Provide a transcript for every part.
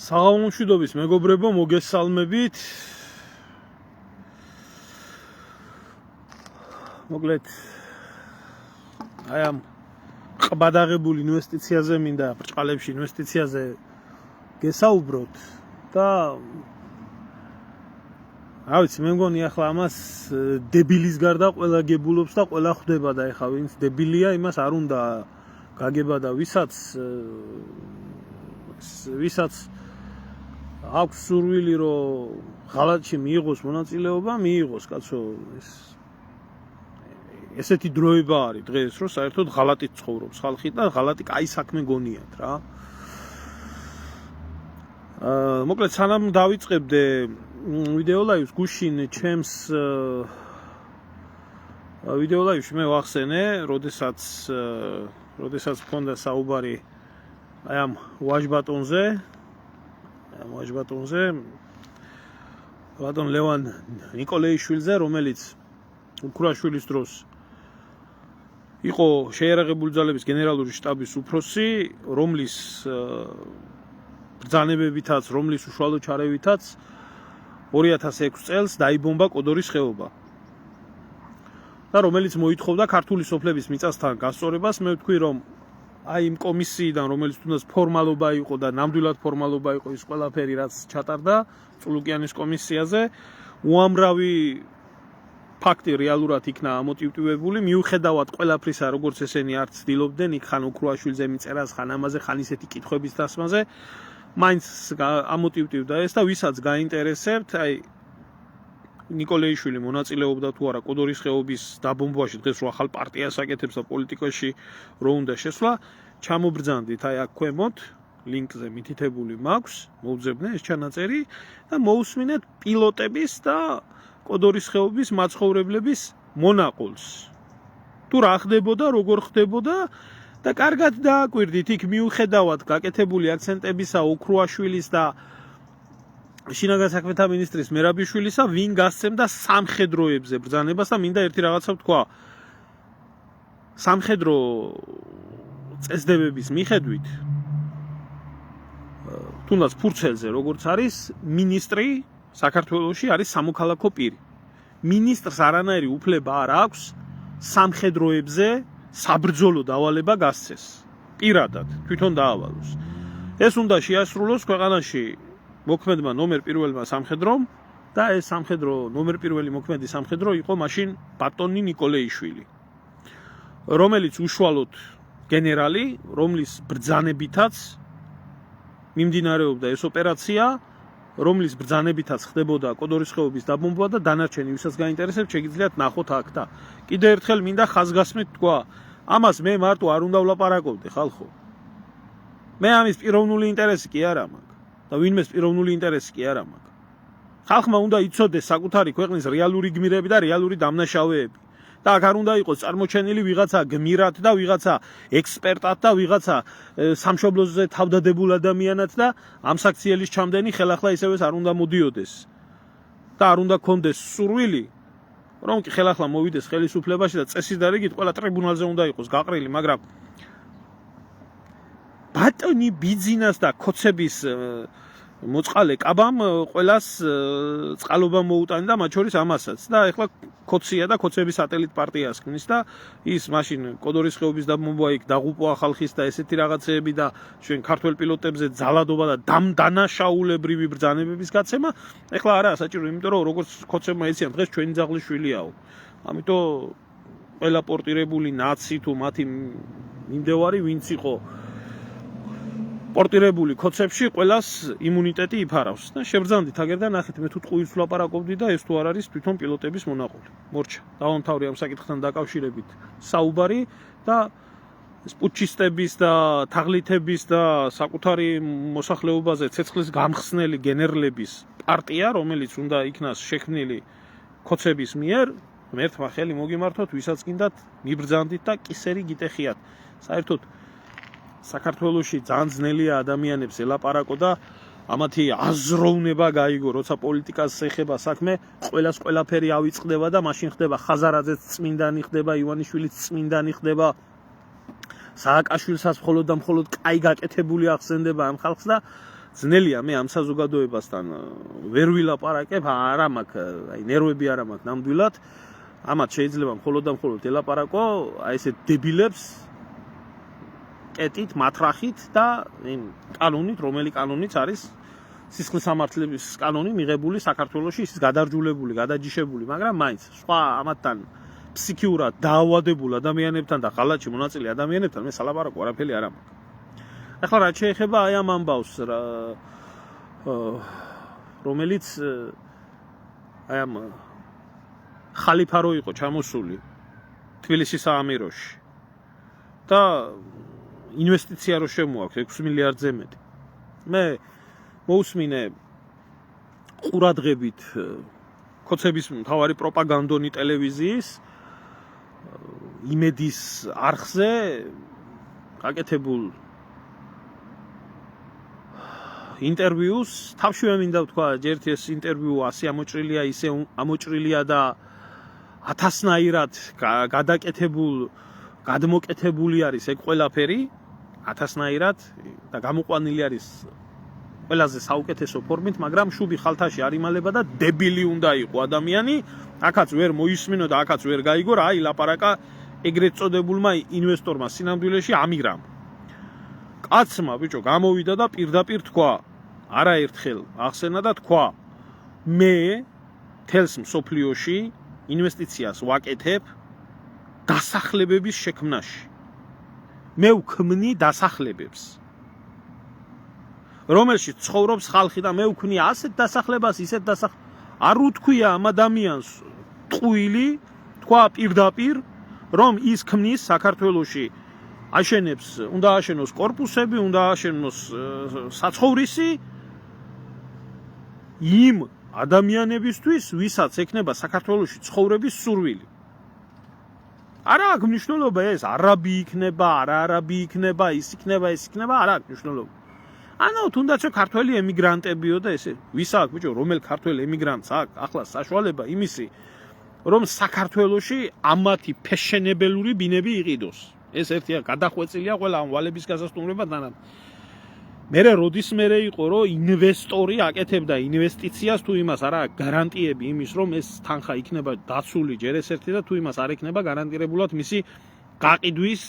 საღამომშვიდობის მეგობრებო, მოგესალმებით. მოკლედ აი ამ ყბადაღებულ ინვესტიციაზე მინდა ბრჭყალებში ინვესტიციაზე გესაუბროთ და რა ვიცი, მე მგონი ახლა ამას დებილის გარდა ყველა გებულობს და ყველა ხვდება და ეხა ვინც დებილია იმას არ უნდა გაგება და ვისაც აქვს სურვილი რომ ღალატში მიიღოს მონაწილეობა, მიიღოს, კაცო, ესეთი დროება არის დღეს, რომ საერთოდ ღალატით ცხოვრობს ხალხი და ღალატი კაი საქმე გონიათ რა. მოკლედ სანამ დავიწყებდე ვიდეო ლაივს გუშინ ჩემს ვიდეო ლაივში მე ვახსენე, როდესაც მქონდა საუბარი აი ამ ვაჟბატონზე, ბატონ ლევან ნიკოლეიშვილზე, რომელიც უკრაშვილის დროს იყო შეიარაღებული ძალების გენერალური შტაბის უფროსი, რომლის ბრძანებებითაც, რომლის უშუალო ჩარევითაც 2006 წელს დაიბომბა კოდორის ხეობა. და რომელიც მოითხოვდა ქართული სოფლების მიწასთან გასწორებას, მე ვთქვი, რომ აი იმ კომისიიდან, რომელიც თუნდაც ფორმალობა იყო და ნამდვილად ფორმალობა იყო ის ყველაფერი, რაც ჩატარდა წულუკიანის კომისიაზე, უამრავი ფაქტი რეალურად იქნა ამოტივტივებული, მიუხედავად ყველაფრისა, როგორც ესენი არ ცდილობდნენ, იქ ხან ოქროაშვილზე მიწერას, ხან ამაზე, ხან ისეთი კითხვების დასმაზე, მაინც ამოტივტივდა ეს და ვისაც გაინტერესებთ, აი ნიკოლეიშვილი მონაწილეობდა თუ არა კოდორის ხეობის დაბომბვაში, დღეს რო ახალ პარტიას აკეთებს და პოლიტიკაში რო უნდა შესვლა, ჩამობრძანდით აი აქ ქვემოთ, ლინკზე მითითებული მაქვს, მოუძებნე ეს ჩანაწერი და მოусმინეთ პილოტების და კოდორის ხეობის მაცხოვრებლების მონაყოლს. თუ რა ხდებოდა, როგორ ხდებოდა და კარგად დააკვირდით იქ მიუხედავად გაკეთებული აქცენტებისა ოქროაშვილის და შინაგან საქმეთა მინისტრის მერაბიშვილისა, ვინ გასცემდა სამხედროებზე ბრძანებას და მინდა ერთი რაღაცა ვთქვა. სამხედრო წესდებების მიხედვით, თუნდაც ფურცელზე როგორც არის, მინისტრი საქართველოში არის სამოქალაქო პირი. მინისტრს არანაირი უფლება არ აქვს სამხედროებზე საბრძოლო დავალება გასცეს. პირადად თვითონ დაავალოს. ეს უნდა შეასრულოს ქვეყანაში მოქმედმა ნომერ პირველმა სამხედრომ და ეს სამხედრო ნომერ პირველი მოქმედი სამხედრო იყო მაშინ ბატონი ნიკოლეიშვილი, რომელიც უშუალოდ გენერალი, რომლის ბრძანებითაც მიმდინარეობდა ეს ოპერაცია, რომლის ბრძანებითაც ხდებოდა კოდორის ხეობის დაბომბვა და დანარჩენი, ვისაც გაინტერესებს, შეგიძლიათ ნახოთ აქ და კიდე ერთხელ მინდა ხაზგასმით თქვა, ამას მე მარტო არ უნდა ვლაპარაკობდე, ხალხო. მე ამის პიროვნული ინტერესი კი არ მაქვს. და ვინმეს პიროვნული ინტერესი კი არა მაქვს. ხალხმა უნდა იცოდეს საკუთარი ქვეყნის რეალური გმირები და რეალური დამნაშავეები. და აქ არ უნდა იყოს წარმოჩენილი ვიღაცა გმირად და ვიღაცა ექსპერტად და ვიღაცა სამშობლოზე თავდადებულ ადამიანად და ამ საქციელის ჩამდენი ხელახლა ისევეს არ უნდა მოდიოდეს. და არ უნდა კონდეს სურვილი, რომ კი ხელახლა მოვიდეს ხელისუფლებაში და წესის დარიგით ყველა ტრიბუნალზე უნდა იყოს გაყრილი, მაგრამ ბატონი ბიძინას და ქოცების მოწყალე კაბამ ყველას წყალობა მოუტანა და მათ შორის ამასაც და ეხლა ქოცია და ქოცების სატელიტ პარტიას ქმნის და ის მაშინ კოდორის ხეობის დაბომბვა იქ დაღუპვა ხალხის და ესეთი რაღაცეები და ჩვენ ქართველ პილოტებზე ძალადობა და დანაშაულებრივი ბრძანებების გაცემა ეხლა არაა საჭირო, იმიტომ რომ როგორც ქოცებმა ეციან, დღეს ჩვენი ძაღლის შვილია. ამიტომ ყველა პორტირებული ნაცი თუ მათი მიმდევარი ვინც იყო პორტირებული ქოცებში ყველას იმუნიტეტი იფარავს და შევრძანდით აგერ და ნახეთ, მე თუ ტყუილს ვლაპარაკობდი და ეს თუ არ არის თვითონ პილოტების მონაყოლი. მორჩა, დავამთავრე ამ საკითხთან დაკავშირებით საუბარი და პუჩისტების და თაღლითების და საკუთარი მოსახლეობაზე ცეცხლის გამხსნელი გენერლების პარტია, რომელიც უნდა იქნას შექმნილი ქოცების მიერ, მერთმა ხელი მოგიმართოთ, ვისაც გინდათ მიბრძანდით და კისერი გიტეხიათ. საერთოდ საქართველოში ძალიან ძნელია ადამიანებს ელაპარაკო და ამათი აზროვნება გაიგო, როცა პოლიტიკას ეხება საქმე, ყველას ყველაფერი ავიწყდება და მაშინ ხდება ხაზარაძეც წმინდანი, ხდება ივანიშვილიც წმინდანი, ხდება სააკაშვილსაც მხოლოდ და მხოლოდ კაი გაკეთებული ახსენდება ამ ხალხს და ძნელია მე ამ საზოგადოებასთან ვერ ვილაპარაკებ, არა მაქვს, აი ნერვები არა მაქვს ნამდვილად. ამათ შეიძლება მხოლოდ და მხოლოდ ელაპარაკო აი ესე დებილებს კეტით, მათრახით და იმ კანონით, რომელი კანონიც არის სისხლის სამართლების კანონი მიღებული საქართველოში, ის გადარჯულებული, გადაჯიშებული, მაგრამ მაინც სხვა ამათთან ფსიქიურად დაავადებულ ადამიანებთან და ღალატში მონაწილე ადამიანებთან მე სალაპარაკო არაფერი არ მაქვს. ახლა რაც შეეხება აი ამ ამბავს, რომელიც აი ამ ხალიფა რო იყო ჩამოსული თბილისის საამიროში და ინვესტიცია რო შემოაქვს 6 მილიარდზე მეტი. მე მოусმინე ყურადღებით ქოცების მთავარი პროპაგანდონი ტელევიზიის იმედის არხზე გაკეთებულ ინტერვიუს. თავშივე მინდა ვთქვა, ერთ ეს ინტერვიუ ასე ამოჭრილია, ისე ამოჭრილია და ათასნაირად გადმოკეთებული არის ეგ ყველაფერი, ათასნაირად და გამოყვანილი არის ყველაზე საუკეთესო ფორმით, მაგრამ შუბი ხალთაში არ იმალება და დებილი უნდა იყო ადამიანი, აქაც ვერ მოისმინო და აქაც ვერ გაიგო რა, აი ლაპარაკა ეგრეთ წოდებულმა ინვესტორმა სინამდვილეში ამირამ. კაცმა ბიჭო გამოვიდა და პირდაპირ თქვა, არაერთხელ ახსენა და თქვა, მე თელს მსოფლიოში ინვესტიციას ვაკეთებ დასახლებების შექმნაში. მე ვქმნი დასახლებებს, რომელშიც ცხოვრობს ხალხი და მე ვქმნი ასეთ დასახლებას, ისეთ არ უთქვია ამ ადამიანს ტყუილი, თქვა პირდაპირ, რომ ის ქმნის საქართველოში აშენებს, უნდა აშენოს კორპუსები, უნდა აშენოს საცხოვრისი იმ ადამიანებისთვის, ვისაც ექნება საქართველოში ცხოვრების სურვილი. არა აქვს მნიშვნელობა ეს, არაბი იქნება, არაბი იქნება, ის იქნება, არა აქვს მნიშვნელობა. ანუ თუნდაც ქართველი ემიგრანტებიო და ესე, ვის აქვს ბიჭო, რომელ ქართველ ემიგრანტს აქვს ახლა საშუალება იმისი, რომ საქართველოში ამათი ფეშენებელური ბინები იყიდოს. ეს ერთია გადახვეწილია ყველა ამ ვალების გასასტუმრებად. მერე როდის მერე იყო რომ ინვესტორი აკეთებდა ინვესტიციას, თუ იმას არა გარანტიები იმის რომ ეს თანხა იქნება დაცული ჯერ ეს ერთი და თუ იმას არ იქნება გარანტირებულად მისი გაყიდვის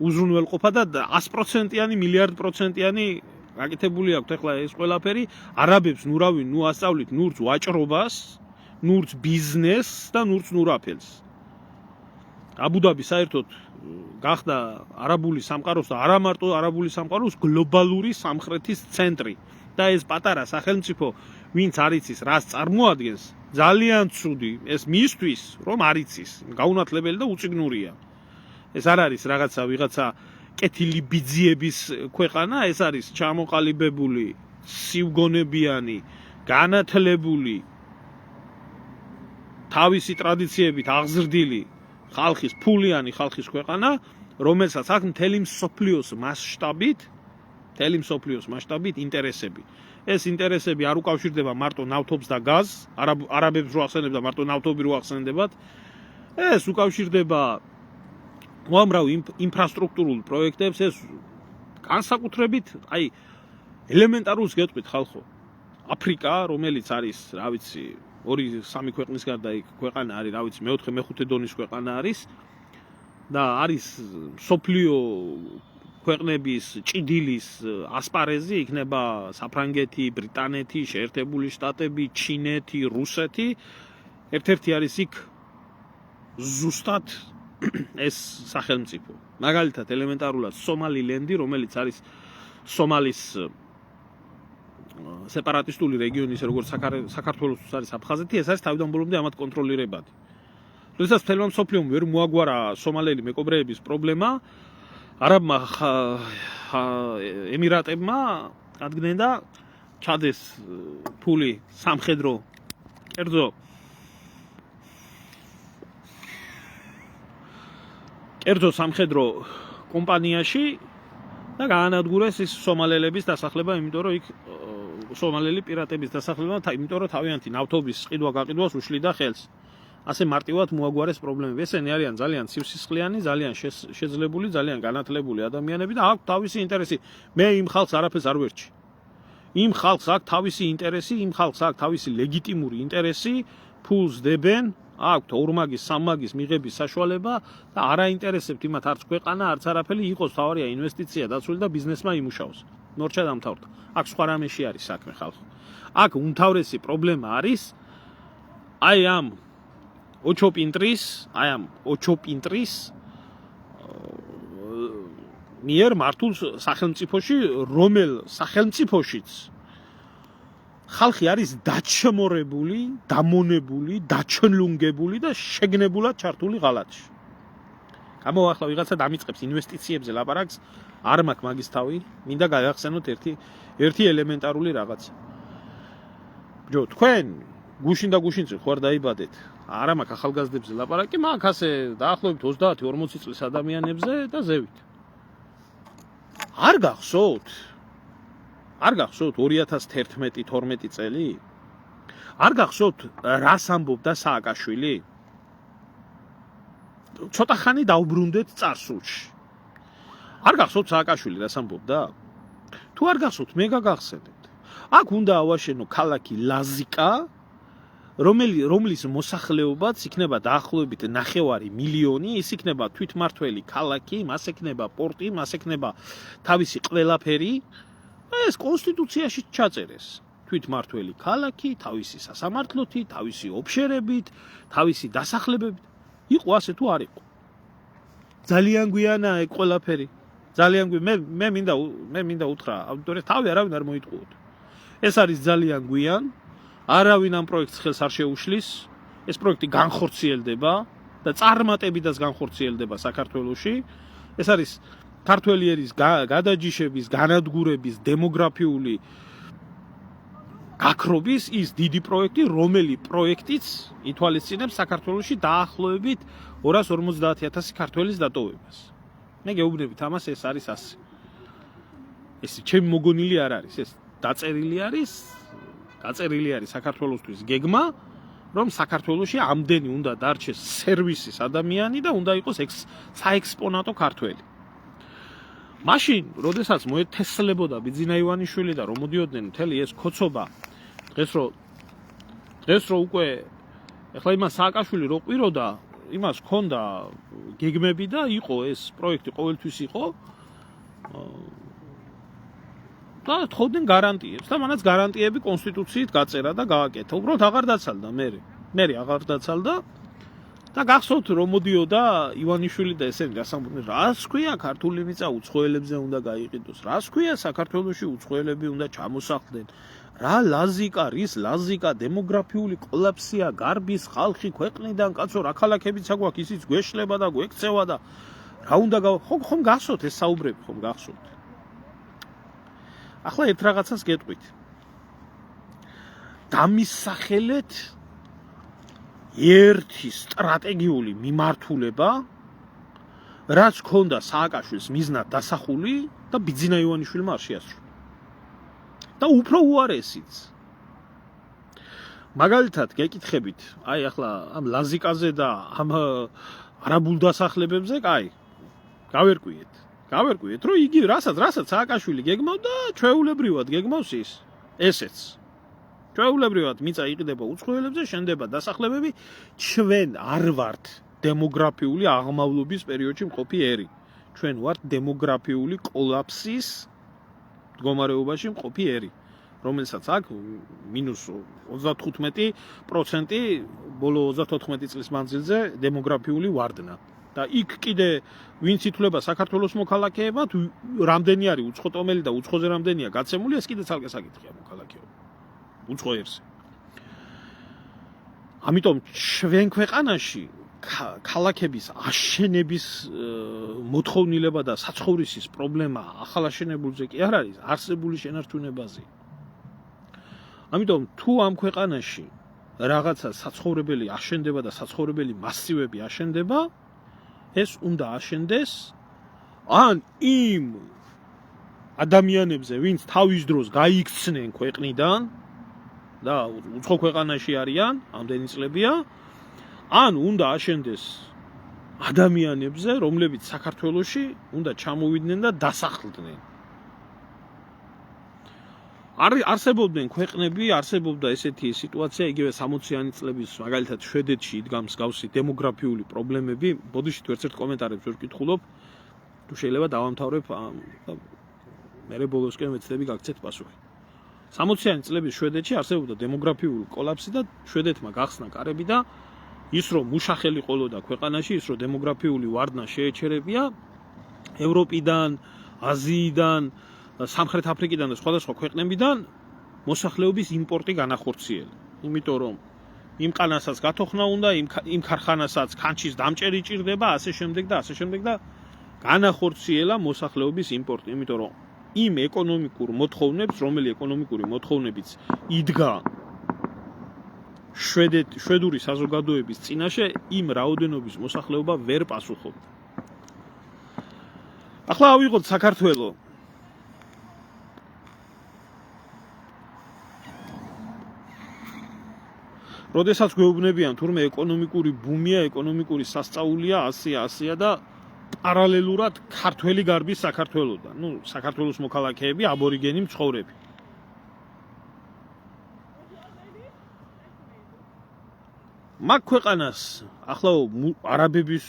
უზრუნველყოფა და 100%-იანი, მილიარდ%-იანი გაკეთებული აქვს ახლა ეს ყველაფერი. არაბებს ნურავინ, ნუ ასწავლით ნურც ვაჭრობას, ნურც ბიზნესს და ნურც ნურაფელს. აბუ-დაბი საერთოდ გახდა არაბული სამყაროს და არა მარტო არაბული სამყაროს გლობალური სამხრეთის ცენტრი და ეს პატარა სახელმწიფო ვინც არ იცის რას წარმოადგენს ძალიან ცუდი ეს მისთვის რომ არ იცის გაუნათლებელი და უწიგნურია ეს არ არის ვიღაცა კეთილი ბიძიების ქვეყანა ეს არის ჩამოყალიბებული სივგონებიანი განათლებული თავისი ტრადიციებით აღზრდილი ხალხის ფულიანი ხალხის ქვეყანა, რომელსაც აქვს მთელი მსოფლიოს მასშტაბით ინტერესები. ეს ინტერესები არ უკავშირდება მარტო ნავთობს და გაზს, არაბებს რო ახსენებდა მარტო ნავთობი რო ახსენდებათ. ეს უკავშირდება უამრავ ინფრასტრუქტურულ პროექტებს, ეს განსაკუთრებით, აი ელემენტარულს გეტყვით ხალხო. აფრიკა, რომელიც არის, რა ვიცი, 2-3 ქვეყნის გარდა იქ ქვეყანა არის, რა ვიცი, მე-4, მე-5 დონის ქვეყანა არის და არის სოფლიო ქვეყნების ჭიდილის ასპარეზი, იქნება საფრანგეთი, ბრიტანეთი, შეერთებული შტატები, ჩინეთი, რუსეთი. ერთ-ერთი არის იქ ზუსტად ეს სახელმწიფო. მაგალითად, ელემენტარულად სომალილენდი, რომელიც არის სომალის სეპარატისტული რეგიონის როგორც საქართველოს არის აფხაზეთი, ეს არის თავიდან ბოლომდე ამათ კონტროლირებადი. როდესაც მთელმა მსოფლიომ ვერ მოაგვარა სომალელი მეკობრეების პრობლემა, არაბმა ემირატებმა ადგენენ და ჩადეს ფული სამხედრო კერძო სამხედრო კომპანიაში და გაანადგურეს ის სომალელების დასახლება, იმიტომ რომ იქ სომალელი პირატების დასახლება, იმიტომ რომ თავიანთი ნავთობის ყიდვა-გაყიდვას უშლიდა ხელს. ასე მარტივად მოაგვარეს პრობლემები. ესენი არიან ძალიან ცივსისხლიანი, ძალიან შეძლებული, ძალიან განათლებული ადამიანები და აქვს თავისი ინტერესი. მე იმ ხალხს არაფერს არ ვერჩი. იმ ხალხს აქვს თავისი ინტერესი, იმ ხალხს აქვს თავისი ლეგიტიმური ინტერესი, ფულს დებენ, აქვთ ორმაგის, სამმაგის მიღების საშუალება და არ აინტერესებთ იმათ არც ქვეყანა, არც არაფერი, იყოს თავარია ინვესტიცია დაცული და ბიზნესმა იმუშაოს. ნორჩა დამთავრდა. აქ სხვა რამეში არის საქმე ხალხო. აქ უმთავრესი პრობლემა არის აი ამ ოჩოპინტრის მიერ მართულ სახელმწიფოში, რომელ სახელმწიფოშიც ხალხი არის დაჩმორებული, დამონებული, დაჩნლუნგებული და შეგნებულად ჩართული ღალატში. გამოახლა ვიღაცა დამიწყებს ინვესტიციებზე ლაპარაკს, არ მაქვს მაგის თავი, მინდა გაახსენოთ ერთი ელემენტარული რაღაცა. ბიჭო, თქვენ გუშინ და გუშინწილ ხوار დაიბადეთ. არა მაქვს ახალგაზრდებზე ლაპარაკი, მაქვს ასე დაახლოებით 30-40 წლის ადამიანებზე და ზევით. არ გახსოვთ 2011-12 წელი? არ გახსოვთ რას ამბობდა სააკაშვილი? ცოტა ხანი დაუბრუნდეთ წარსულში. არ გახსოვთ სააკაშვილი რას ამბობდა? თუ არ გახსოვთ, მე გაგახსენებთ. აქ უნდა ავაშენო ქალაქი ლაზიკა, რომლის მოსახლეობაც იქნება დაახლოებით 9 მილიონი, ის იქნება თვითმართველი ქალაქი, მას ექნება პორტი, მას ექნება თავისი ყველაფერი. ეს კონსტიტუციაში ჩაწერეს. თვითმართველი ქალაქი, თავისი სასამართლოთი, თავისი ოფშერებით, თავისი დასახლებებით. იყო ასე თუ არ იყო? ძალიან გვიანაა ეგ ყველაფერი. ძალიან მე მინდა უთხრა აუდიტორიას, თავი არავინ არ მოიტყუოთ. ეს არის ძალიან გვიან. არავინ ამ პროექტს ხელს არ შეუშლის. ეს პროექტი განხორციელდება და წარმატებითაც განხორციელდება საქართველოში. ეს არის ქართველი ერის გადაჯიშების, განადგურების, დემოგრაფიული გაქრობის ის დიდი პროექტი, რომელი პროექტიც ითვალისწინებს საქართველოში დაახლოებით 250,000 ქართველის დატოვებას. მე გეუბნებით ამას, ეს არის ასე. ეს ჩემი მოგონილი არ არის, ეს დაწერილი არის საქართველოსთვის გეგმა, რომ საქართველოში ამდენი უნდა დარჩეს სერვისის ადამიანი და უნდა იყოს საექსპონატო ქართველი. მაშინ, როდესაც მოეთესლებოდა ბიძინა ივანიშვილი და რომ მოდიოდნენ მთელი ეს ქოცობა, დღეს რო უკვე ეხლა იმას სააკაშვილი რო ყვიროდა, იმას ჰქონდა გეგმები და იყო ეს პროექტი ყოველთვის იყო და თხოვდნენ გარანტიებს და მანაც გარანტიები კონსტიტუციით გაწერა და გააკეთა. უბრალოდ აღარ დაცალდა მე აღარ დაცალდა და გახსოვთ რომ მოდიოდა ივანიშვილი და ესენი გასამბობდნენ, რას ქვია ქართული მიწა უცხოელებზე უნდა გაიყიდოს, რას ქვია საქართველოში უცხოელები უნდა ჩამოსახლდნენ, რა ლაზიკა, რის ლაზიკა, დემოგრაფიული კოლაფსია, გარბის ხალხი ქვეყნიდან, კაცო, რა ქალაქებიც აგვაქვს, ისიც გვეშლება და გვექცევა და რა უნდა ხომ გახსოვთ ეს საუბრები, ხომ გახსოვთ? ახლა ერთ რაღაცას გეტყვით. დამისახელეთ ერთი სტრატეგიული მიმართულება, რაც ჰქონდა სააკაშვილის მიზნად დასახული და ბიძინა ივანიშვილმა არ შეასრულა. და უფრო უარესიც. მაგალითად, გეკითხებით, აი ახლა ამ ლაზიკაზე და ამ არაბულ დასახლებებზე, გავერკვიეთ, რომ იგი რასაც სააკაშვილი გეგმავდა, ჩვეულებრივად გეგმავს ესეც. ჩვეულებრივად მიწა იყიდება უცხოელებზე, შენდება დასახლებები, ჩვენ არ ვართ დემოგრაფიული აღმავლობის პერიოდში მყოფი ერი. ჩვენ ვართ დემოგრაფიული კოლაფსის მდგომარეობაში მყოფი ერი, რომელსაც აქვს -35% ბოლო 34 წლის მანძილზე დემოგრაფიული ვარდნა. და იქ კიდე ვინც ითვლება საქართველოს მოქალაქეებად, რამდენი არის უცხოტომელი და უცხოზე რამდენია გაცემული, ეს კიდე ცალკე საკითხია მოქალაქეობა. უცხო ერზე. ამიტომ ჩვენ ქვეყანაში ქალაქების აშენების მოთხოვნილება და საცხოვრისის პრობლემა ახალ აშენებულზე კი არ არის, არსებული შენარჩუნებაზე. ამიტომ თუ ამ ქვეყანაში რაღაცა საცხოვრებელი აშენდება და საცხოვრებელი მასივები აშენდება, ეს უნდა აშენდეს ან იმ ადამიანებზე, ვინც თავის დროს გაიქცნენ ქვეყნიდან და უცხო ქვეყანაში არიან, ამდენი წლებია, ან უნდა აშენდეს ადამიანებზე, რომლებიც საქართველოში უნდა ჩამოვიდნენ და დასახლდნენ. არსებობდნენ ქვეყნები, არსებობდა ესეთი სიტუაცია, იგივე 60-იანი წლების მაგალითად შვედეთში იდგა მსგავსი დემოგრაფიული პრობლემები. ბოდიშით ერთ-ერთ კომენტარებს ვერ ვკითხულობ, თუ შეიძლება დავამთავრებ მე ბოლოსკენ ვეცდები გაგცეთ პასუხი. 60-იანი წლების შვედეთში არსებობდა დემოგრაფიული კოლაფსი და შვედეთმა გახსნა კარები და ის რომ მუშახელი ყოლოდა ქვეყანაში, ის რომ დემოგრაფიული ვარდნა შეეჩერებია ევროპიდან, აზიიდან, სამხრეთ აფრიკიდან და სხვადასხვა ქვეყნებიდან მოსახლეობის იმპორტი განახორციელა. იმიტომ რომ იმ ყანასაც გათოხნა უნდა, იმ ქარხანასაც ქანჩის დამჭერი ჭირდება, ასე შემდეგ და განახორციელა მოსახლეობის იმპორტი. იმიტომ რომ იმ ეკონომიკურ მოთხოვნებს, რომელი ეკონომიკური მოთხოვნებიც იდგა შვედური საზოგადოების წინაშე, იმ რაოდენობის მოსახლეობა ვერ პასუხობდა. ახლა ავიღოთ საქართველოს. როდესაც გვეუბნებიან თურმე ეკონომიკური ბუმია, ეკონომიკური სასწაულია, ასია და პარალელურად ქართველი გარბის საქართველოსთან. საქართველოს მოქალაქეები, აბორიგენი მცხოვრები. მაგ ქვეყანას ახლა არაბების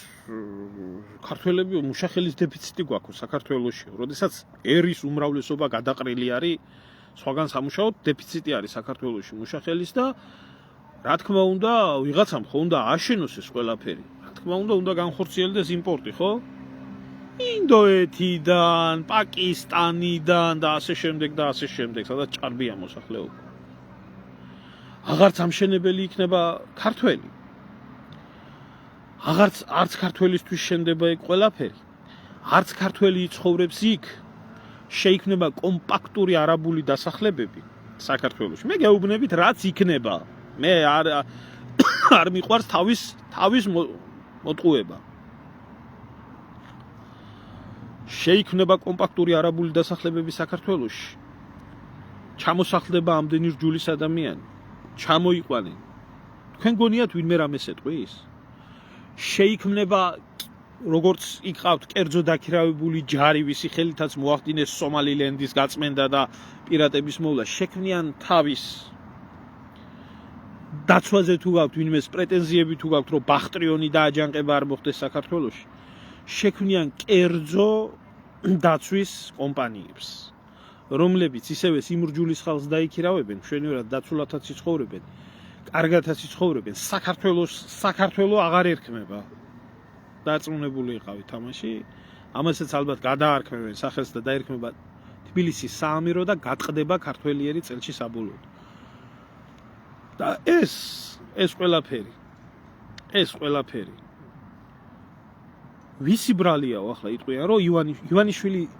ქართველები მუშახელის დეფიციტი გვაქვს საქართველოში. როდესაც ერის უმრავლესობა გადაყრილი არის, სხვაგან სამუშაოდ დეფიციტი არის საქართველოში მუშახელის და რა თქმა უნდა, ვიღაცამ ხო უნდა აშენოს ეს ყველაფერი. რა თქმა უნდა განხორციელდეს იმპორტი, ხო? ინდოეთიდან, პაკისტანიდან და ასე შემდეგ, სადაც ჭარბია მოსახლეობა. აღარც ამშენებელი იქნება ქართველი. არც ქართველისთვის შენდება ეგ ყველაფერი. არც ქართველი იცხოვრებს იქ. შეიქმნება კომპაქტური არაბული დასახლებები საქართველოში. მე გეუბნებით რაც იქნება. მე არ მიყვარს თავის მოტყუება. შეიქმნება კომპაქტური არაბული დასახლებები საქართველოში. ჩამოსახლდება ამდენი რჯულის ადამიანი. ჩამოიყვანენ. თქვენ გონიათ ვინმე რამეს ეტყვის? შეიქმნება როგორც იქ ყავთ კერძო დაქირავებული ჯარი, ვისი ხელითაც მოახდინეს სომალილენდის გაწმენდა და პირატების მოვლა, შექმნიან თავის დაცვაზე თუ გაქვთ ვინმეს პრეტენზიები თუ გაქვთ რომ ბახტრიონი და აჯანყება არ მოხდეს საქართველოში, შექმნიან კერძო დაცვის კომპანიებს, რომლებიც ისევე სიმრჯულის ხალხს დაიქირავებენ, მშვენივრად დაცულათაც იცხოვრებენ, კარგათაც იცხოვრებენ, საქართველო აღარ ერქმება. დარწმუნებული იყავით ამაში, ამასაც ალბათ გადაარქმევენ სახელს და დაერქმება თბილისის საამირო და გატყდება ქართველიერი წელში საბოლოოდ. და ეს ყველაფერი ვისი ბრალიაო ახლა იტყვიან რომ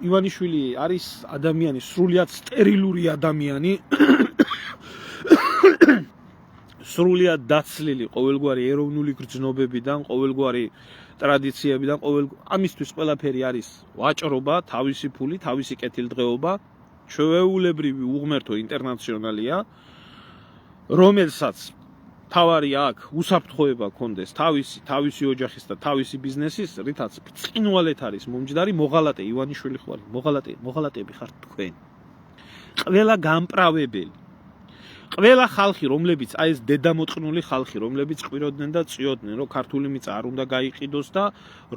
ივანიშვილი არის ადამიანი, სრულიად სტერილური ადამიანი, სრულიად დაცლილი ყოველგვარი ეროვნული გრძნობებიდან, ყოველგვარი ტრადიციებიდან, ამისთვის ყველაფერი არის ვაჭრობა, თავისი ფული, თავისი კეთილდღეობა, ჩვეულებრივი უღმერთო ინტერნაციონალია, რომელსაც თავარი აქვს უსაფრთხოება კონდეს თავისი ოჯახის და თავისი ბიზნესის, რითაც ბრწყინვალეთ არის მომჯდარი. მოღალატე ივანიშვილი ხარ, მოღალატები ხართ თქვენ. ყველა გამპრავებელი, ყველა ხალხი, რომლებიც აი ეს დედამოწყნული ხალხი, რომლებიც ყვიროდნენ და წიოდნენ, რომ ქართული მიწა არ უნდა გაიყიდოს და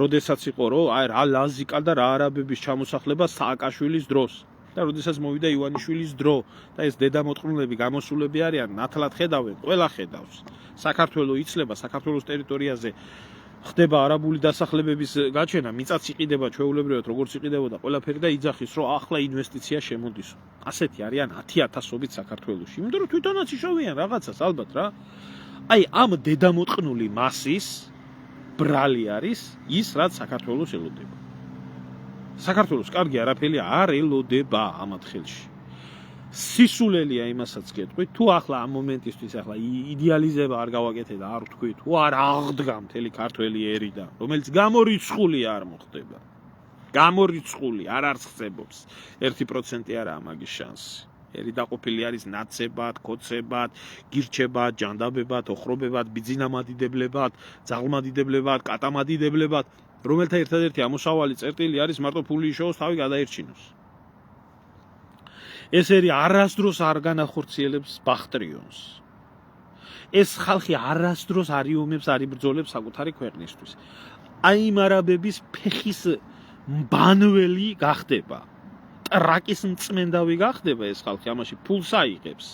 როდესაც იყო რომ აი რა ლაზიკა და რა არაბების ჩამოსახლება სააკაშვილის დროს. და როდესაც მოვიდა ივანიშვილის დრო და ეს დედამოწყნულები გამოსულები არიან, ნათლად ხედავენ, ყველა ხედავს. საქართველოს იცლება, საქართველოს ტერიტორიაზე ხდება არაბული დასახლებების გაჩენა, მიწაც იყიდება ჩვეულებრივად როგორც იყიდებოდა ყველაფერი და იძახის რომ ახლა ინვესტიცია შემოდის. ასეთი არიან 10,000-ობით საქართველოში. იმიტომ რომ თვითონაც იშოვიან რაღაცას ალბათ რა. აი ამ დედამოწყნული მასის ბრალი არის ის, რაც საქართველოს ელოდება. საქართველოს კარგი არაფერი არ ელოდება ამათ ხელში. სისულელია იმასაც გეტყვით, თუ ახლა ამ მომენტისთვის ახლა იდეალიზება არ გავაკეთე და არ ვთქვი, თუ არ აღდგა მთელი ქართველი ერიდან, რომელიც გამორიცხული არ მოხდება. გამორიცხული არ არსებობს. 1% არაა მაგის შანსი. ერი დაყოფილი არის ნაცებად, ქოცებად, გირჩებად, ჯანდაბებად, ოხრობებად, ბიძინამადიდებლებად, ძაღლმადიდებლებად, კატამადიდებლებად, რომელთა ერთადერთი ამოსავალი წერტილი არის მარტო ფული იშოვოს, თავი გადაერჩინოს. ეს ერი არასდროს არ განახორციელებს ბახტრიონს. ეს ხალხი არასდროს არ იომებს, არ იბრძოლებს საკუთარი ქვეყნისთვის. აი იმ არაბების ფეხის მბანველი გახდება. ტრაკის მწმენდავი გახდება ეს ხალხი, ამაში ფულს აიღებს.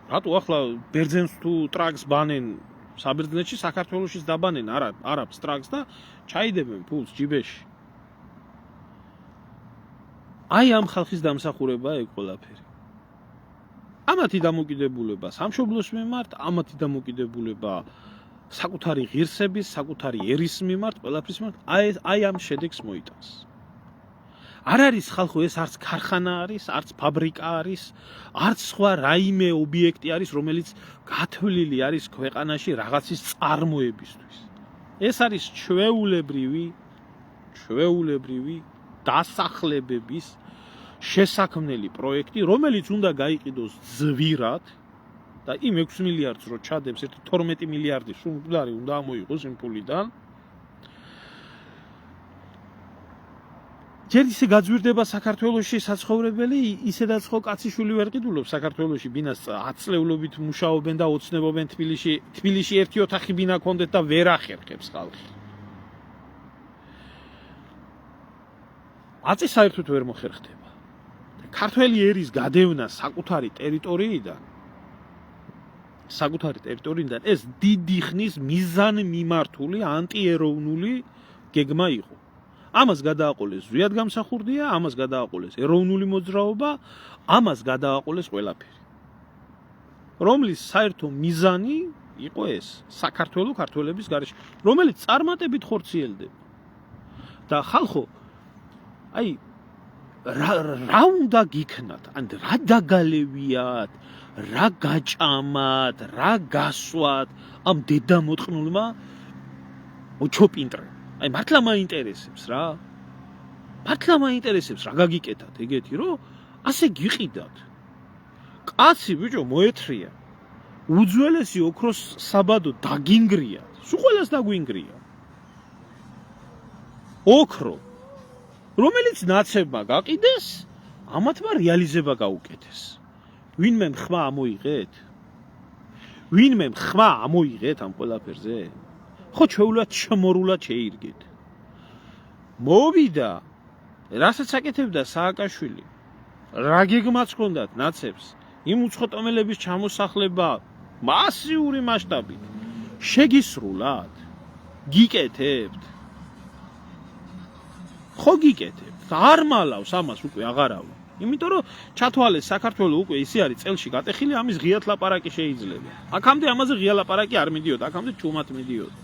რატო ახლა ბერძენს თუ ტრაკს ბანენ საბერძნეთში, საქართველოშიც დაბანენ არაბს ტრაკს და ჩაიდებენ ფულს ჯიბეში. აი ამ ხალხის დამსახურებაა ეგ ყველაფერი. ამათი დამოკიდებულება სამშობლოს მიმართ, ამათი დამოკიდებულება საკუთარი ღირსების, საკუთარი ერის მიმართ, ყველაფრის მიმართ, აი ამ შედეგს მოიტანს. არ არის ხალხო ეს არც ქარხანა არის, არც ფაბრიკა არის, არც სხვა რაიმე ობიექტი არის, რომელიც გათვლილი არის ქვეყანაში რაღაცის წარმოებისთვის. ეს არის ჩვეულებრივი დასახლებების შესაქმნელი პროექტი, რომელიც უნდა გაიყიდოს ზვირად და იმ 6 მილიარდს რო ჩადებს, 12 მილიარდი სულდარი უნდა ამოიღოს იმ ფულიდან. ჯერ ისე გაძვირდება საქართველოში საცხოვრებელი, ისედაც ხო კაციშვილი ვერ ყიდულობს საქართველოში ბინას 10 წლეულობით მუშაობენ და ოცნებობენ თბილისში ერთი ოთახი ბინა ქონდეთ და ვერ ახერხებს ხალხი. აწი საერთოდ ვერ მოხერხდება. ქართველი ერის გადევნა საკუთარი ტერიტორიიდან ეს დიდი ხნის მიზანმიმართული ანტიეროვნული გეგმა იყო. ამას გადააყოლეს ზვიად გამსახურდია, ამას გადააყოლეს ეროვნული მოძრაობა, ამას გადააყოლეს ყველაფერი. რომლის საერთო მიზანი იყო ეს საქართველოს ქართველების გარეშე, რომელიც წარმატებით ხორციელდება. და ხალხო, აი რა უნდა გიქნათ, ან რა დაგალევიათ, რა გაჭამათ, რა გასვათ ამ დედამოწყნულმა ოჩოპინტრე. აი მართლა მაინტერესებს რა. მართლა მაინტერესებს რა გაგიკეთათ ეგეთი, რომ ასე გიყიდათ. კაცი ბიჭო მოეთრია. უძველესი ოქროს საბადო დაგინგრია. სულ ყველას დაგვინგრია. ოქრო რომელიც ნაცებმა გაყიდეს, ამათმა რეალიზება გაუკეთეს. ვინმე ხმა ამოიღეთ ამ ყველაფერზე? ხო ჩვეულად შემორულად შეირგეთ. მოვიდა, რასაც აკეთებდა სააკაშვილი, რა გეგმაც ჰქონდათ ნაცებს, იმ უცხოტომელების ჩამოსახლება მასიური მასშტაბით, შეგისრულათ, გიკეთებთ. ხო გიკეთებთ, არ მალავს ამას უკვე აღარავა. იმიტომ რომ ჩათვალეს საქართველოს უკვე ისე არის წელში გატეხილი, ამის ღიად ლაპარაკი შეიძლება. აქამდე ამაზე ღია ლაპარაკი არ მიდიოდა, აქამდე ჩუმად მიდიოდა.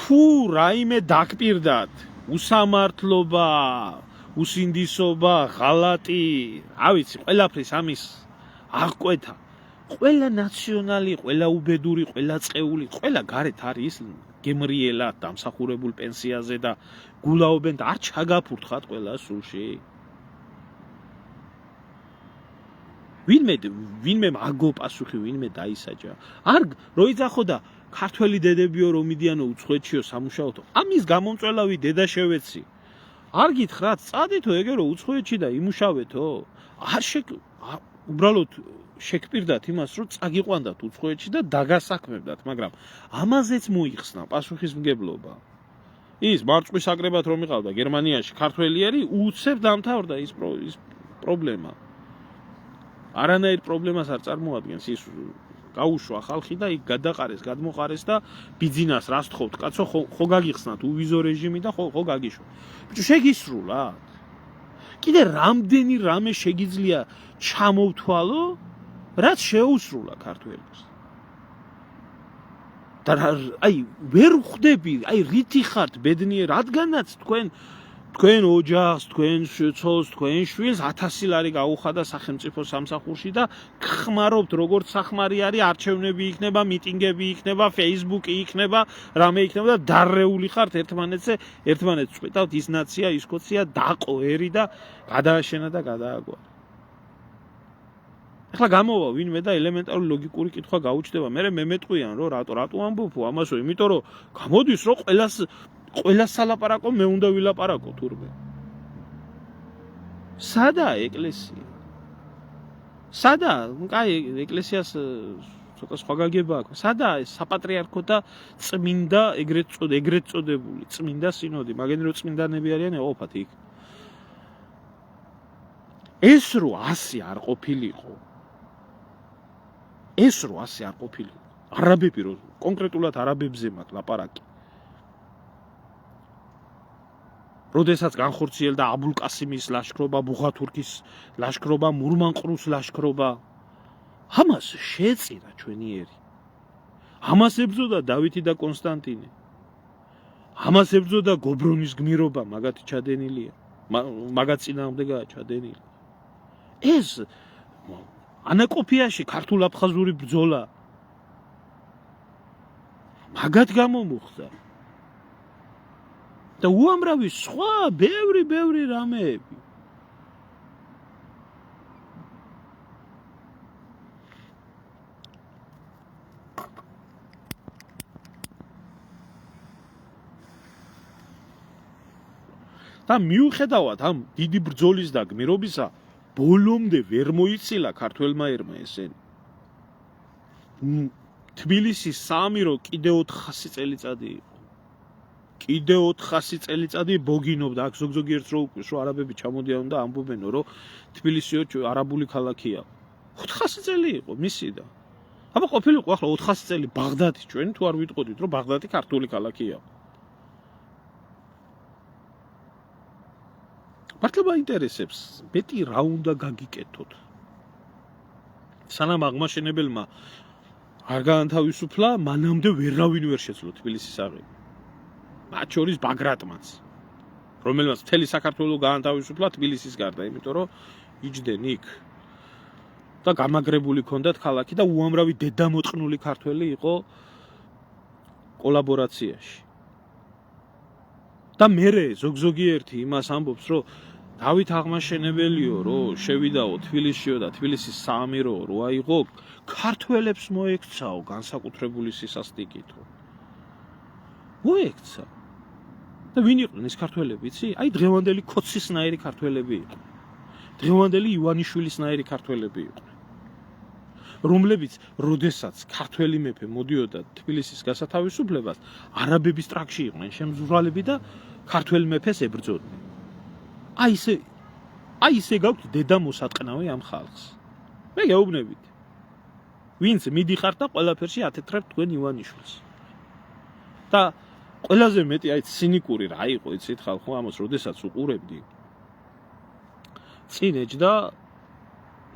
თუ რაიმე დაგპირდათ, უსამართლობა, უსინდისობა, ღალატი, რა ვიცი, ყველაფრის ამის აღკვეთა, ყველა ნაციონალი, ყველა უბედური, ყველა წეული, ყველა გარეთ არის გემრიელად დამსახურებულ პენსიაზე და გულაობენ და არ ჩაგაფურთხათ ყველა სულში. ვინმე მაგო პასუხი, ვინმე დაისაჯა. არ როიძახო და ქართველი დედებიო რომიდიანო უცხოეთშიო სამუშაოთო, ამის გამომწველავი დედა შევეცი. არ გითხრათ, წადითო ეგერო უცხოეთში და იმუშავეთო. უბრალოდ შეგპირდათ იმას, რომ წაგიყვანდათ უცხოეთში და დაგასაქმებდათ, მაგრამ ამაზეც მოიხსნა პასუხისმგებლობა. ის მარწყვის აკრებად რომ იყავდა გერმანიაში ქართველიერი, უცებ დამთავრდა ის პრობლემა. არანაირ პრობლემას არ წარმოადგენს ის გაუშვა ხალხი და იქ გადაყარეს, გადმოყარეს და ბიძინას რას თხოვთ, კაცო, ხო გაგიხსნათ უვიზო რეჟიმი და ხო გაგიშვა. ბიჭო, შეგისრულათ. კიდე რამდენი რამე შეგიძლია ჩამოვთვალო, რაც შეუსრულა ქართველებს. და აი ვერ ხვდები, აი რითი ხართ ბედნიერ, რადგანაც თქვენ ოჯახს, თქვენ ცოლს, თქვენ შვილს 1000 ლარი გაუხადა სახელმწიფო სამსახურში და გხმარობთ როგორც სახმარი არის, არჩევნები იქნება, მიტინგები იქნება, Facebook-ი იქნება, რამე იქნება და დარეული ხართ ერთმანეთს წვეტავთ ის ნაცია, ის კოცია, დაყო ერი და გადააშენა და გადააგვარა. ახლა გამოვა ვინმე და ელემენტარული ლოგიკური კითხვა გაუჩნდება, მე მეტყვიან რომ რატო ამბობო ამასო, იმიტომ რომ გამოდის რომ ყველა სალაპარაკო მე უნდა ვილაპარაკო თურმე. სადაა ეკლესია? სადაა? კაი, ეკლესიას ცოტა სხვა გაგება აქვს. სადაა ეს საპატრიარქო და წმინდა ეგრეთ წოდებული წმინდა სინოდი, მაგენი რო წმინდანები არიან ეყოფათ იქ. ეს რო 100 არ ყოფილიყო. ეს რო 100 არ ყოფილიყო. არაბები რო კონკრეტულად არაბებზე მათ ლაპარაკი. როდესაც განხორციელდა აბულკასიმის ლაშქრობა, ბუღათურქის ლაშქრობა, მურმანყრუს ლაშქრობა, ამას შეეწირა ჩვენი ერი. ამას ებრძოდა დავითი და კონსტანტინე. ამას ებრძოდა გობრონის გმირობა, მაგათი ჩადენილია. მაგათ წინააღმდეგაა ჩადენილი. ეს ანაკოფიაში ქართულ-აფხაზური ბრძოლა მაგათ გამომუხდა. და უამრავი სხვა ბევრი რამეები. და მიუხედავად ამ დიდი ბრძოლის და გმირობისა, ბოლომდე ვერ მოიცილა ქართველმა ერმა ესენი. თბილისის საამირო კიდე 400 წელიწადი იყო. კიდე 400 წელიწადი ბოგინობდა, აქ ზოგ-ზოგი ერთ რო უკვე რომ არაბები ჩამოდიან და ამბობენო, რომ თბილისიო არაბული ქალაქია. 400 წელი იყო მისი და. აბა ყოფილიყო ახლა 400 წელი ბაღდადი, ჩვენ თუ არ ვიტყოდით, რომ ბაღდადი ქართული ქალაქია. მართლა მაინტერესებს, მეტი რა უნდა გაგიკეთოთ. სანამ აღმაშენებელმა არ გაანთავისუფლა, მანამდე ვერავინ ვერ შეძლო თბილისის აღება. მათ შორის ბაგრატმაც, რომელმაც მთელი საქართველო გაანთავისუფლა თბილისის გარდა, იმიტომ რომ იჯდნენ იქ და გამაგრებული ჰქონდათ ქალაქი და უამრავი დედამოწყნული ქართველი იყო კოლაბორაციაში. და მერე ზოგ-ზოგიერთი იმას ამბობს, რომ დავით აღმაშენებელიო, რომ შევიდაო თბილისშიო და თბილისის საამიროო რო აიღო, ქართველებს მოექცაო განსაკუთრებული სისასტიკითო. მოექცა. და ვინ იყვნენ ეს ქართველები, იცი? აი დღევანდელი ქოცისნაირი ქართველები იყვნენ. დღევანდელი ივანიშვილისნაირი ქართველები იყვნენ. რომლებიც როდესაც ქართველი მეფე მოდიოდა თბილისის გასათავისუფლებას, არაბების ტრაქში იყვნენ შემზღვრალები და ქართველ მეფეს ებრძოდნენ. აი ესე გაქვთ დედა მოსატყნავი ამ ხალხს. მე გეუბნებით. ვინც მიდიხართ და ყველაფერში ათეთრებთ თქვენ ივანიშვილს. და ყველაზე მეტი აი ცინიკური რა იყო, იცით ხალხო, ამას როდესაც უყურებდი. წინ ეჯდა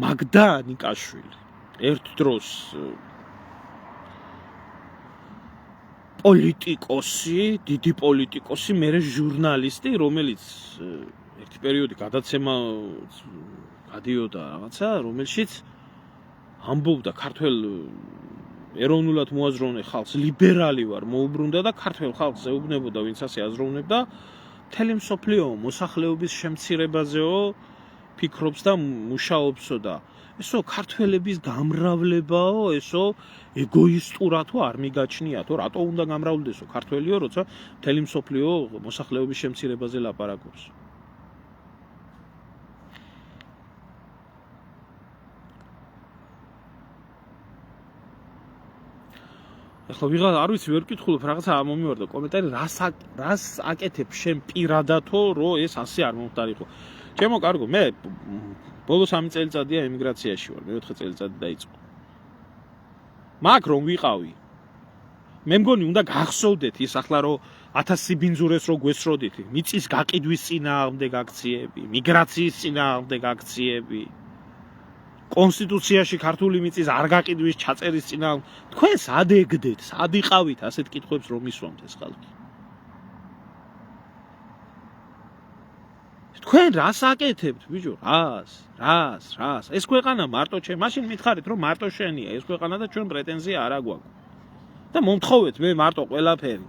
მაგდა ნიკაშვილი. ერთ დროს პოლიტიკოსი, დიდი პოლიტიკოსი, მერე ჟურნალისტი, რომელიც ერთი პერიოდი გადაცემა გადიოდა რაღაცა, რომელშიც ამბობდა ქართველ ეროვნულად მოაზროვნე ხალხს, ლიბერალი ვარ, მოუბრუნდა და ქართველ ხალხს ეუბნებოდა, ვინც ასე აზროვნებდა, მთელი მსოფლიო მოსახლეობის შემცირებაზეო ფიქრობს და მუშაობსო და ესო ქართველების გამრავლებაო, ესო ეგოისტურათო არ მიგაჩნიათო, რატო უნდა გამრავლდესო ქართველიო, როცა მთელი მსოფლიო მოსახლეობის შემცირებაზე ლაპარაკობს. ახლა ვიღა არ ვიცი ვერ ვკითხულობ, რაღაცა მომივარდა კომენტარი, რას აკეთებ შენ პირადათო, რომ ეს ასე არ მომხდარიყო. ჩემო კარგო, მე ბოლო 3 წელიწადია ემიგრაციაში ვარ, მე 4 წელიწადი დაიწყო. მაგ რომ ვიყავი. მე მგონი უნდა გახსოვდეთ ის ახლა რომ 1000 სიბინძურეს რო გვესროდით, მიწის გაყიდვის წინააღმდეგ აქციები, მიგრაციის წინააღმდეგ აქციები. კონსტიტუციაში ქართული მიწის არ გაყიდვის ჩაწერის წინააღმდეგ. თქვენ სად ეგდეთ, სად იყავით ასეთ კითხვებს რომ ისვამთ ეს ხალხი? თქვენ რას აკეთებთ, ბიჭო? რას? ეს ქვეყანა მარტო ჩემ, მაშინ მითხარით რომ მარტო შენია ეს ქვეყანა და ჩვენ პრეტენზია არ აგვაქვს. და მომთხოვეთ მე მარტო ყველაფერი.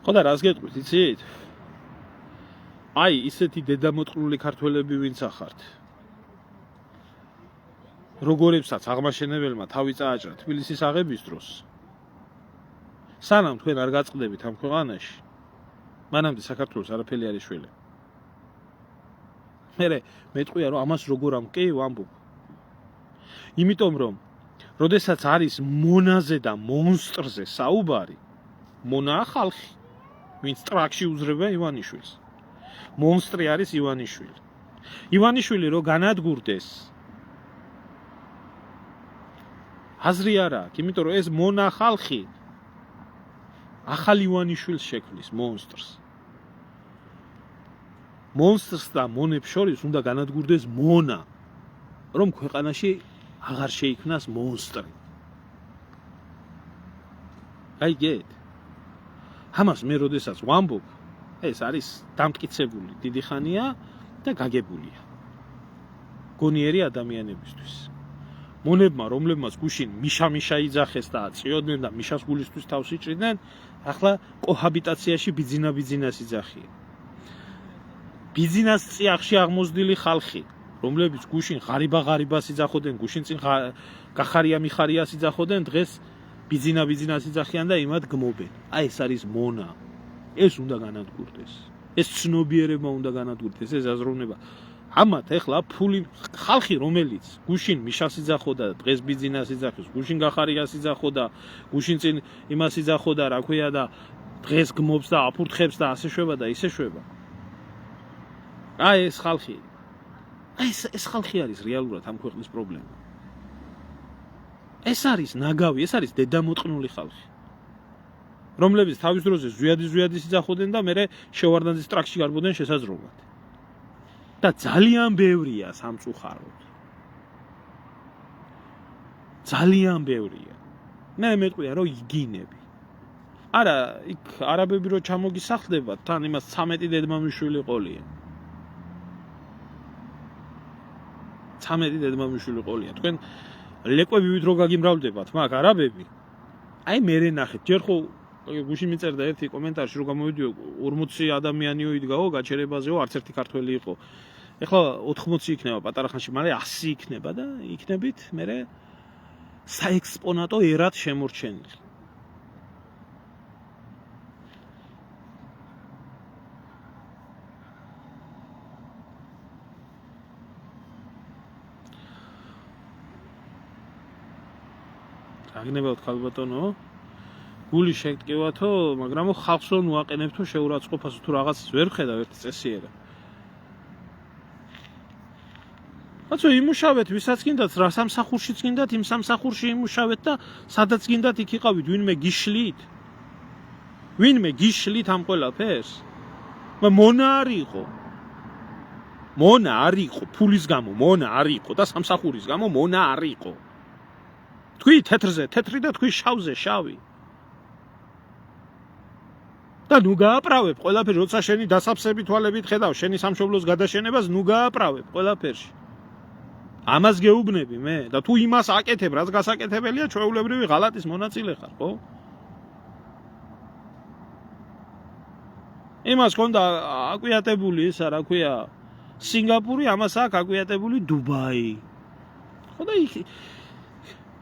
ხო და რას გეტყვით, იცით? აი, ისეთი დედამოწყლული ქართველები ვინც ახართ. როგორებსაც აღმაშენებელმა თავი წააჭრა თბილისის აღების დროს. სანამ თქვენ არ გაწყდებით ამ ქვეყანაში, მანამდე საქართველოს არაფერი არ ეშველა. მე მეტყვია რომ ამას როგორ ამკი ვამბობ. იმიტომ რომ როდესაც არის მონაზე და მონსტრზე საუბარი, მონაა ხალხი, ვინც ტრაქში უძრება ივანიშვილს. მონსტრი არის ივანიშვილი. ივანიშვილი რო განადგურდეს აზრი არ აქვს, იმიტომ რომ ეს მონა ხალხი ახალ ივანიშვილს შექმნის მონსტრს. მონსტრს და მონებს შორის უნდა განადგურდეს მონა, რომ ქვეყანაში აღარ შეიქმნას მონსტრი. გაიგეთ? ამას მე როდესაც ვამბობ, ეს არის დამტკიცებული დიდი ხანია და გაგებულია. გონიერი ადამიანებისთვის. მონებმა, რომლებმაც გუშინ მიშა იძახეს და წიოდნენ და მიშას გულისთვის თავს იჭრიდნენ, ახლა კოჰაბიტაციაში ბიძინას იძახიან. ბიძინას წიაღში აღმოსდილი ხალხი, რომლებიც გუშინ ღარიბას იძახოდნენ, გუშინ წინ გახარია მიხარიას იძახოდნენ, დღეს ბიძინას იძახიან და იმად გმობენ. აი ეს არის მონა. ეს უნდა განადგურდეს. ეს ცნობიერება უნდა განადგურდეს, ეს აზროვნება. ამათ ეხლა ფული ხალხი რომელიც გუშინ მიშას იძახოდა, დღეს ბიძინას იძახის, გუშინ გახარიას იძახოდა, გუშინ წინ იმას იძახოდა, რა ქვია და დღეს გმობს და აფურთხებს და ასე შვება და ისე შვება. აი ეს ხალხი. აი ეს ხალხი არის რეალურად ამ ქვეყნის პრობლემა. ეს არის ნაგავი, ეს არის დედამოწყნული ხალხი. რომლებიც თავის დროზე ზვიადის იძახოდნენ და მერე შევარდნაძის ტრაქში გარბოდნენ შესაძლებლად. და ძალიან ბევრია სამწუხაროდ. ძალიან ბევრია. მე მეტყვია რომ იგინები. არა, იქ არაბები რო ჩამოგისახლდებათ, თან იმას 13 დედმამიშვილი ყოლია. 13 დედმამიშვილი ყოლია. თქვენ ლეკვებივით რო გაგიმრავლდებათ, მაგ არაბები. აი მე ნახეთ, ჯერ ხო გუშინ მიწერდა ერთი კომენტარში რომ გამოვიდიო 40 ადამიანიო იდგაო გაჩერებაზეო, არც ერთი ქართველი იყო. ეხლა 80 იქნება პატარა ხანში, მაგრამ 100 იქნება და იქნებით მე საექსპონატო ერად შემორჩენილი. აგნებავთ ხალბატონო, გული შეგტკივათო, მაგრამ ხალხს რომ უაყენებთო შეურაცხყოფას თუ რაღაცას ვერ ხედავ ერთი წესიერა. აცო იმუშავეთ, ვისაც გინდათ, რა სამსახურშიც გინდათ, იმ სამსახურში იმუშავეთ და სადაც გინდათ იქ იყავით, ვინმე გიშლით ამ ყველაფერს. მონა არ იყო. მონა არ იყო, ფულის გამო მონა არ იყო და სამსახურის გამო მონა არ იყო. თქვი თეთრზე თეთრი და თქვი შავზე შავი. და ნუ გააправებ ყველაფერს, როცა შენი დასაფსები თვალებით ხედავ, შენი სამშობლოს გადაშენებას ნუ გააправებ ყველაფერში. ამას გეუბნები მე და თუ იმას აკეთებ, რაც გასაკეთებელია, ჩვეულებრივი ღალატის მონაწილე ხარ, ხო? იმას ქონდა აკვიატებული ისა, რა ქვია, სინგაპური, ამას აქვს აკვიატებული დუბაი. ხო და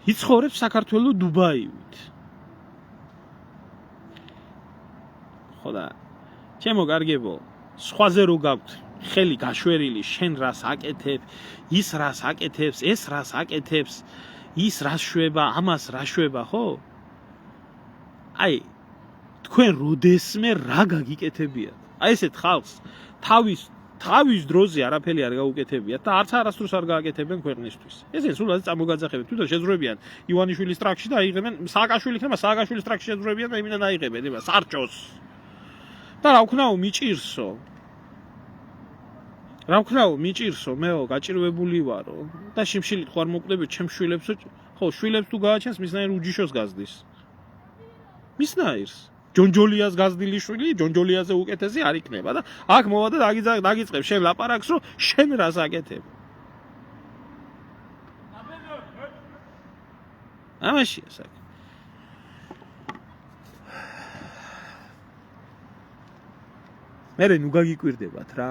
იცხოვრებს საქართველოს დუბაივით. ხო და ჩემო კარგებო, სხვაზე რო გაქვთ ხელი გაშვერილი, შენ რას აკეთებ, ის რას აკეთებს, ეს რას აკეთებს, ის რას შვება, ამას რა შვება, ხო? აი, თქვენ როდესმე რა გაგიკეთებიათ? აი ესეთ ხალხს თავის დროზე არაფერი არ გაუკეთებიათ და არც არასდროს არ გააკეთებენ ქვეყნისთვის. ესენ სულაც წამოგაძახებენ, თვითონ შეძრებიან ივანიშვილის ტრაქში და აიღებენ სააკაშვილი იქნება, სააკაშვილის ტრაქში შეძრებიან და იმიდან აიღებენ იმას სარჭოს. და რა ვქნაო მიჭირსო. რა ვქნაო მიჭირსო, მეო გაჭირვებული ვარო და შიმშილით ხوار მოკვდები ჩემ შვილებსო, ხო, შვილებს თუ გააჩენს მისნაირ უჯიშოს გაზდის. მისნაირს ჯონჯოლიას გაზდილი შვილი, ჯონჯოლიაზე უკეთესი არ იქნება და აქ მოვა და დაგიწყებ შენ ლაპარაკს, რომ შენ რას აკეთებ. ამაშია საქმე. მერე ნუ გაგიკვირდებათ რა.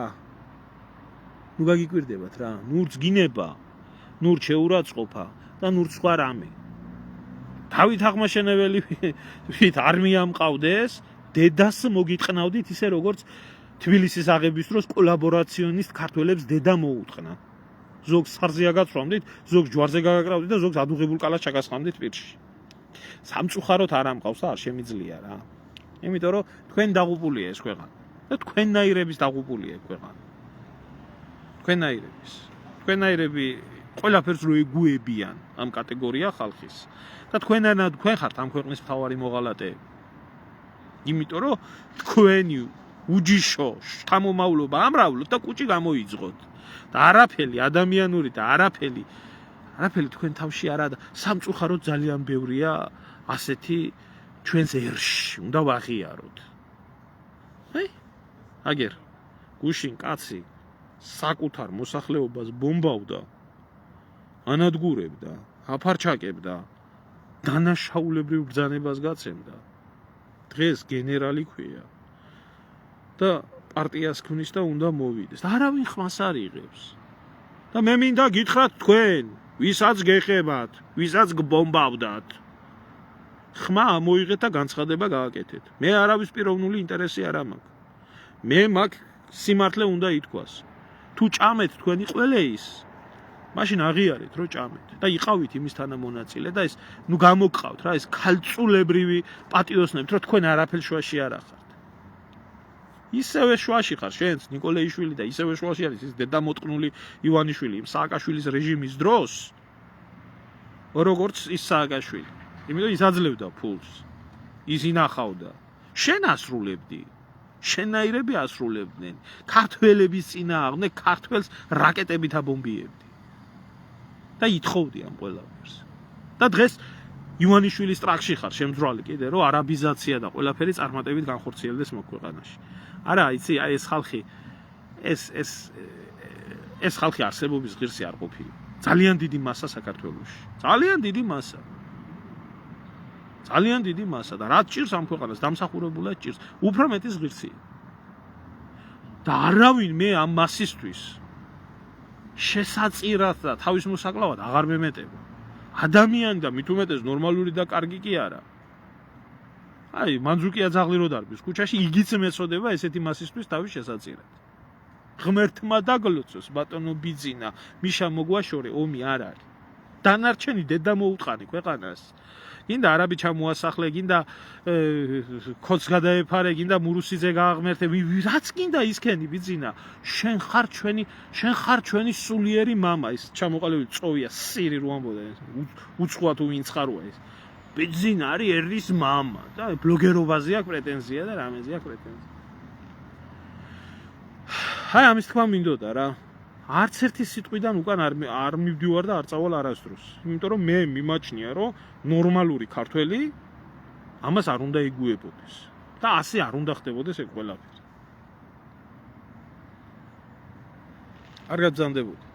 ნურც გინება, ნურ შეურაცხყოფა და ნურ სხვა რამე. თავით აღმაშენებელი ვით არმია მყავდეს, დედას მოგიტყნავდით ისე როგორც თბილისის აღების დროს კოლაბორაციონისტ ქართველებს დედა მოუტყნა. ზოგს ხარზე აგაცვამდით, ზოგს ჯვარზე გაგაკრავდით და ზოგს ადუღებულ კალას ჩაგასხამდით პირში. სამწუხაროდ არ ამყავს და არ შემიძლია რა. იმიტომ რომ თქვენ დაღუპულია ეს ქვეყანა და თქვენნაირების დაღუპულია ქვეყანა. თქვენნაირები ყველაფერს რო ეგუებიან ამ კატეგორია ხალხის და თქვენ ხართ ამ ქვეყნის მთავარი მოღალატეები. იმიტომ რომ თქვენი უჯიშო შთამომავლობა ამრავლოთ და კუჭი გამოიძღოთ. და არაფერი ადამიანური და არაფერი თქვენ თავში არა და სამწუხაროდ ძალიან ბევრია ასეთი ჩვენს ერში უნდა ვაღიაროთ. აგერ გუშინ კაცი საკუთარ მოსახლეობას ბომბავდა, ანადგურებდა, აფარჩაკებდა, დანაშაულებრივ ბრძანებას გაცემდა. დღეს გენერალი ქვია და პარტიას ქმნის და უნდა მოვიდეს. და არავინ ხმას არ იღებს. და მე მინდა გითხრათ თქვენ, ვისაც გეხებათ, ვისაც გბომბავდათ. ხმა მოიღეთ და განცხადება გააკეთეთ. მე არავის პიროვნული ინტერესი არ მაქვს. მე მაქვს სიმართლე უნდა ითქვას. თუ ჭამეთ თქვენი ყველეის, მაშინ აღიარეთ რომ ჭამეთ და იყავით იმის თანამონაწილე და ეს ნუ გამოგყავთ რა ეს ქალწულებრივი პატიოსნებით რომ თქვენ არაფერ შუაში არ ახართ. ისევე შუაში ხარ შენც ნიკოლეიშვილი და ისევე შუაში არის ის დედამოტყნული ივანიშვილი იმ სააკაშვილის რეჟიმის დროს როგორც ის სააკაშვილი. იმიტომ ის აძლევდა ფულს. ის ინახავდა. შენ ასრულებდი. შენაირები ასრულებდნენ. ქართველების წინააღმდეგ ქართველს რაკეტებით აბომბიებდი. და ითხოვდი ამ ყველაფერს. და დღეს ივანიშვილის ტრაქში ხარ შემძვრალი კიდე რომ არაბიზაცია და ყველაფერი წარმატებით განხორციელდეს მოგ ქვეყანაში. არა, იცი, აი ეს ხალხი არსებობის ღირსი არ ყოფილა. ძალიან დიდი მასა საქართველოში. ძალიან დიდი მასა და რაც ჭირს ამ ქვეყანას დამსახურებულად ჭირს. უფრო მეტის ღირსია. და არავინ მე ამ მასისთვის შესაწირად და თავის მოსაკლავად აღარ მემეტება. ადამიანი და მით უმეტეს ნორმალური და კარგი კი არა. აი, მანძუკია ძაღლი რო დარბის ქუჩაში, იგიც მეწოდება ესეთი მასისთვის თავის შესაწირად. ღმერთმა დაგლოცოს ბატონო ბიძინა, მიშა მოგვაშორე ომი არ არის. დანარჩენი დედა მოუტყანი ქვეყანას. გინდა არაბი ჩამოასახლე, გინდა ქოც გადაეფარე, გინდა მურუსიძე გააღმერთე, რაც გინდა ისქენი ბიძინა. შენ ხარ ჩვენი სულიერი მამა, ის ჩამოყალიბებული წოვია სირი რო ამბობდა, უცხოა თუ ვინც ხაროა ეს. ბიძინა არის ერის მამა და ბლოგერობაზე აქვს პრეტენზია და რამეზე აქვს პრეტენზია. აი ამის თქმა მინდოდა რა. არც ერთი სიტყვიდან უკან არ მივდივარ და არ წავალ არასდროს. იმიტომ რომ მე მიმაჩნია რომ ნორმალური ქართველი ამას არ უნდა იგუებოდეს და ასე არ უნდა ხდებოდეს ეგ ყველაფერი. არ გაბრძანდებოდი.